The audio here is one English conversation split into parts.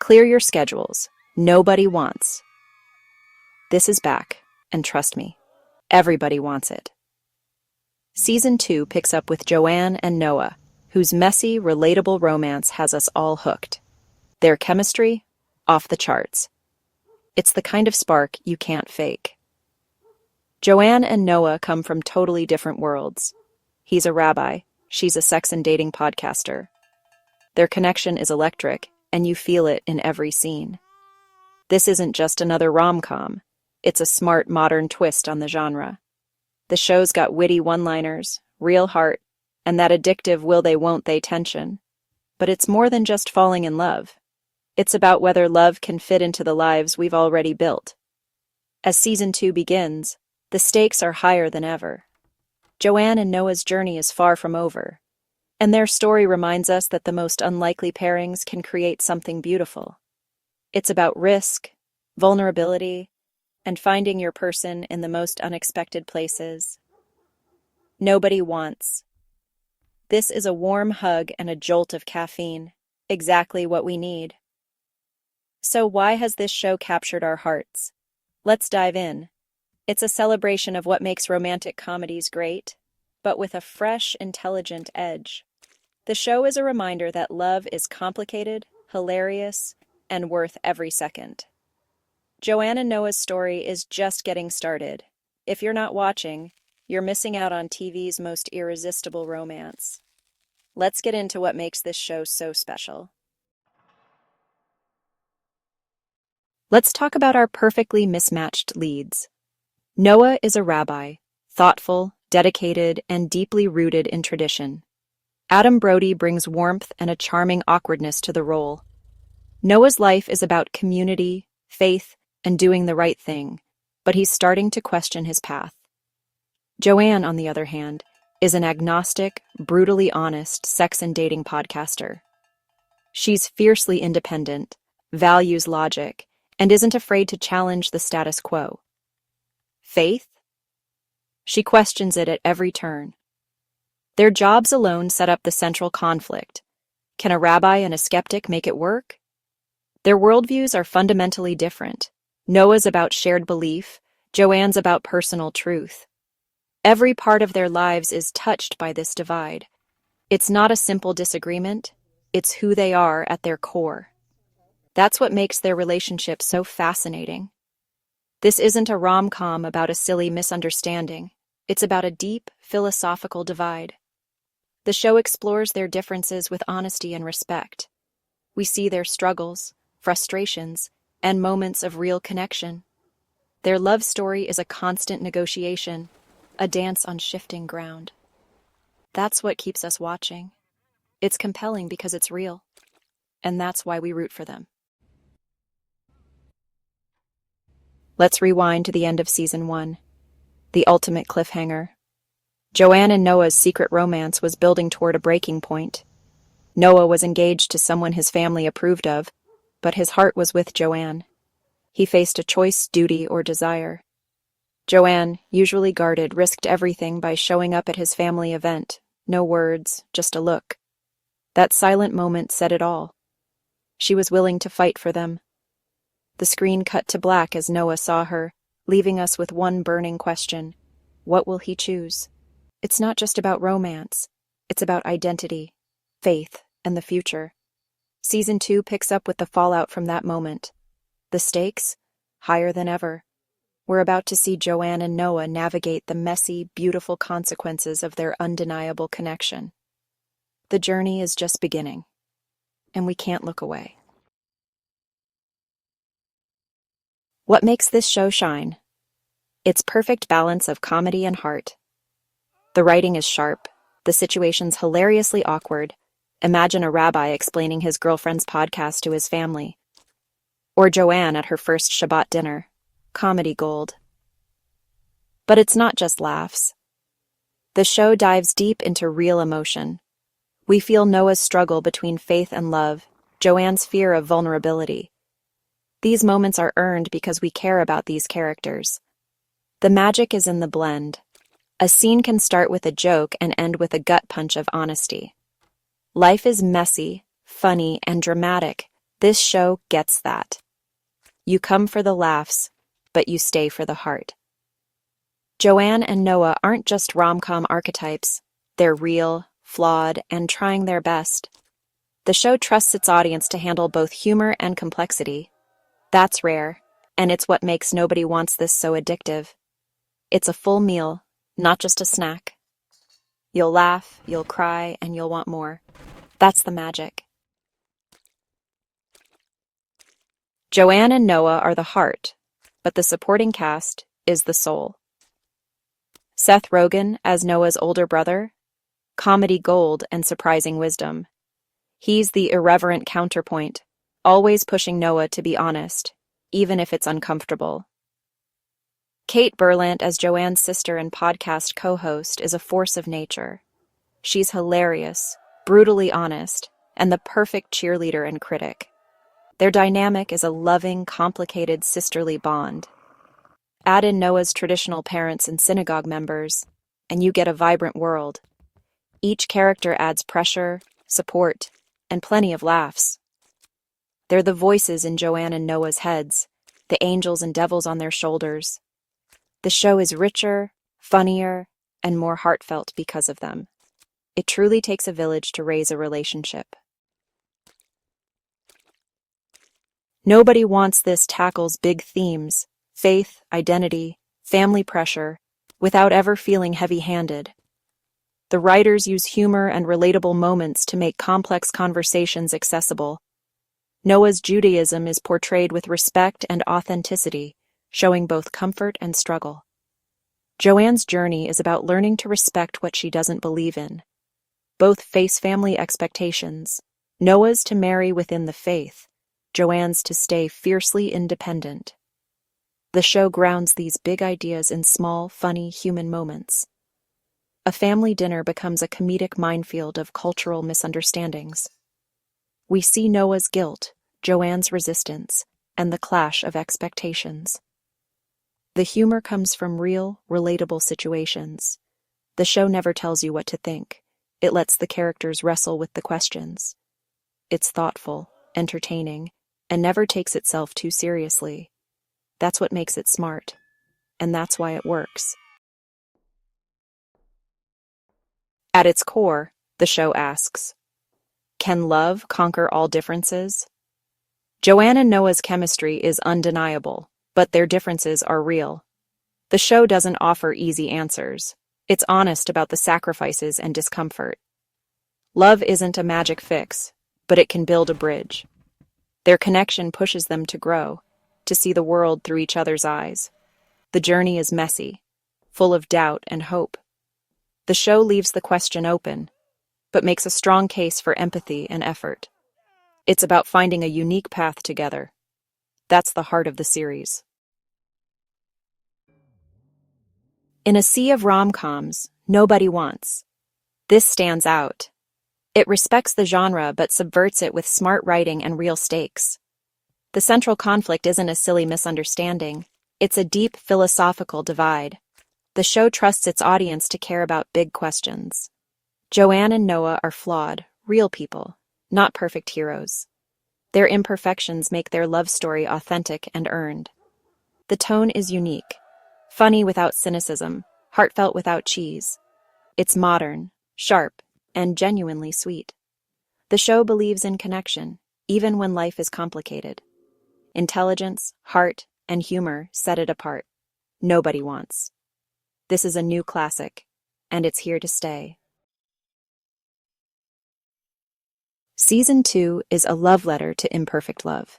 Clear your schedules. Nobody wants. This is back, and trust me, everybody wants it. Season 2 picks up with Joanne and Noah, whose messy, relatable romance has us all hooked. Their chemistry? Off the charts. It's the kind of spark you can't fake. Joanne and Noah come from totally different worlds. He's a rabbi, she's a sex and dating podcaster. Their connection is electric, and you feel it in every scene. This isn't just another rom-com. It's a smart, modern twist on the genre. The show's got witty one-liners, real heart, and that addictive will they won't they tension. But it's more than just falling in love. It's about whether love can fit into the lives we've already built. As Season 2 begins, the stakes are higher than ever. Joanne and Noah's journey is far from over, and their story reminds us that the most unlikely pairings can create something beautiful. It's about risk, vulnerability, and finding your person in the most unexpected places. Nobody wants. This is a warm hug and a jolt of caffeine, exactly what we need. So why has this show captured our hearts? Let's dive in. It's a celebration of what makes romantic comedies great, but with a fresh, intelligent edge. The show is a reminder that love is complicated, hilarious, and worth every second. Joanne and Noah's story is just getting started. If you're not watching, you're missing out on TV's most irresistible romance. Let's get into what makes this show so special. Let's talk about our perfectly mismatched leads. Noah is a rabbi, thoughtful, dedicated, and deeply rooted in tradition. Adambrody brings warmth and a charming awkwardness to the role. Noah's life is about community, faith, and doing the right thing, but he's starting to question his path. Joanne, on the other hand, is an agnostic, brutally honest sex and dating podcaster. She's fiercely independent, values logic, and isn't afraid to challenge the status quo. Faith? She questions it at every turn. Their jobs alone set up the central conflict. Can a rabbi and a skeptic make it work? Their worldviews are fundamentally different. Noah's about shared belief, Joanne's about personal truth. Every part of their lives is touched by this divide. It's not a simple disagreement, it's who they are at their core. That's what makes their relationship so fascinating. This isn't a rom-com about a silly misunderstanding. It's about a deep, philosophical divide. The show explores their differences with honesty and respect. We see their struggles, frustrations, and moments of real connection. Their love story is a constant negotiation, a dance on shifting ground. That's what keeps us watching. It's compelling because it's real, and that's why we root for them. Let's rewind to the end of Season 1, the ultimate cliffhanger. Joanne and Noah's secret romance was building toward a breaking point. Noah was engaged to someone his family approved of, but his heart was with Joanne. He faced a choice, duty, or desire. Joanne, usually guarded, risked everything by showing up at his family event. No words, just a look. That silent moment said it all. She was willing to fight for them. The screen cut to black as Noah saw her, leaving us with one burning question. What will he choose? It's not just about romance. It's about identity, faith, and the future. Season 2 picks up with the fallout from that moment. The stakes? Higher than ever. We're about to see Joanne and Noah navigate the messy, beautiful consequences of their undeniable connection. The journey is just beginning, and we can't look away. What makes this show shine? Its perfect balance of comedy and heart. The writing is sharp, the situations hilariously awkward. Imagine a rabbi explaining his girlfriend's podcast to his family. Or Joanne at her first Shabbat dinner. Comedy gold. But it's not just laughs. The show dives deep into real emotion. We feel Noah's struggle between faith and love, Joanne's fear of vulnerability. These moments are earned because we care about these characters. The magic is in the blend. A scene can start with a joke and end with a gut punch of honesty. Life is messy, funny, and dramatic, This show gets that. You come for the laughs, but you stay for the heart. Joanne and Noah aren't just rom-com archetypes. They're real, flawed, and trying their best. The show trusts its audience to handle both humor and complexity. That's rare, and it's what makes Nobody Wants This so addictive. It's a full meal, not just a snack. You'll laugh, you'll cry, and you'll want more. That's the magic. Joanne and Noah are the heart, but the supporting cast is the soul. Seth Rogen as Noah's older brother, comedy gold and surprising wisdom. He's the irreverent counterpoint, always pushing Noah to be honest, even if it's uncomfortable. Kate Berlant as Joanne's sister and podcast co-host is a force of nature. She's hilarious, brutally honest, and the perfect cheerleader and critic. Their dynamic is a loving, complicated sisterly bond. Add in Noah's traditional parents and synagogue members, and you get a vibrant world. Each character adds pressure, support, and plenty of laughs. They're the voices in Joanne and Noah's heads, the angels and devils on their shoulders. The show is richer, funnier, and more heartfelt because of them. It truly takes a village to raise a relationship. Nobody Wants This tackles big themes: faith, identity, family pressure, without ever feeling heavy-handed. The writers use humor and relatable moments to make complex conversations accessible. Noah's Judaism is portrayed with respect and authenticity, showing both comfort and struggle. Joanne's journey is about learning to respect what she doesn't believe in. Both face family expectations. Noah's to marry within the faith, Joanne's to stay fiercely independent. The show grounds these big ideas in small, funny, human moments. A family dinner becomes a comedic minefield of cultural misunderstandings. We see Noah's guilt, Joanne's resistance, and the clash of expectations. The humor comes from real, relatable situations. The show never tells you what to think. It lets the characters wrestle with the questions. It's thoughtful, entertaining, and never takes itself too seriously. That's what makes it smart, and that's why it works. At its core, the show asks, can love conquer all differences? Joanne and Noah's chemistry is undeniable, but their differences are real. The show doesn't offer easy answers. It's honest about the sacrifices and discomfort. Love isn't a magic fix, but it can build a bridge. Their connection pushes them to grow, to see the world through each other's eyes. The journey is messy, full of doubt and hope. The show leaves the question open, but makes a strong case for empathy and effort. It's about finding a unique path together. That's the heart of the series. In a sea of rom-coms, Nobody Wants. This stands out. It respects the genre but subverts it with smart writing and real stakes. The central conflict isn't a silly misunderstanding. It's a deep philosophical divide. The show trusts its audience to care about big questions. Joanne and Noah are flawed, real people, not perfect heroes. Their imperfections make their love story authentic and earned. The tone is unique, funny without cynicism, heartfelt without cheese. It's modern, sharp, and genuinely sweet. The show believes in connection, even when life is complicated. Intelligence, heart, and humor set it apart. Nobody Wants. This is a new classic, and it's here to stay. Season 2 is a love letter to imperfect love.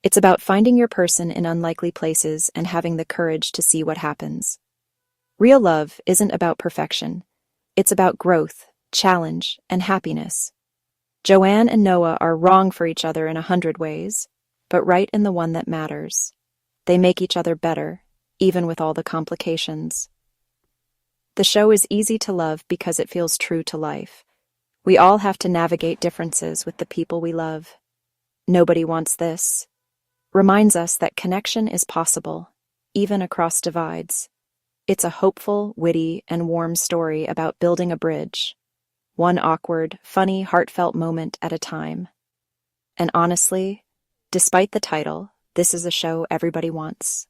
It's about finding your person in unlikely places and having the courage to see what happens. Real love isn't about perfection. It's about growth, challenge, and happiness. Joanne and Noah are wrong for each other in 100 ways, but right in the one that matters. They make each other better, even with all the complications. The show is easy to love because it feels true to life. We all have to navigate differences with the people we love. Nobody Wants This reminds us that connection is possible, even across divides. It's a hopeful, witty, and warm story about building a bridge, one awkward, funny, heartfelt moment at a time. And honestly, despite the title, this is a show everybody wants.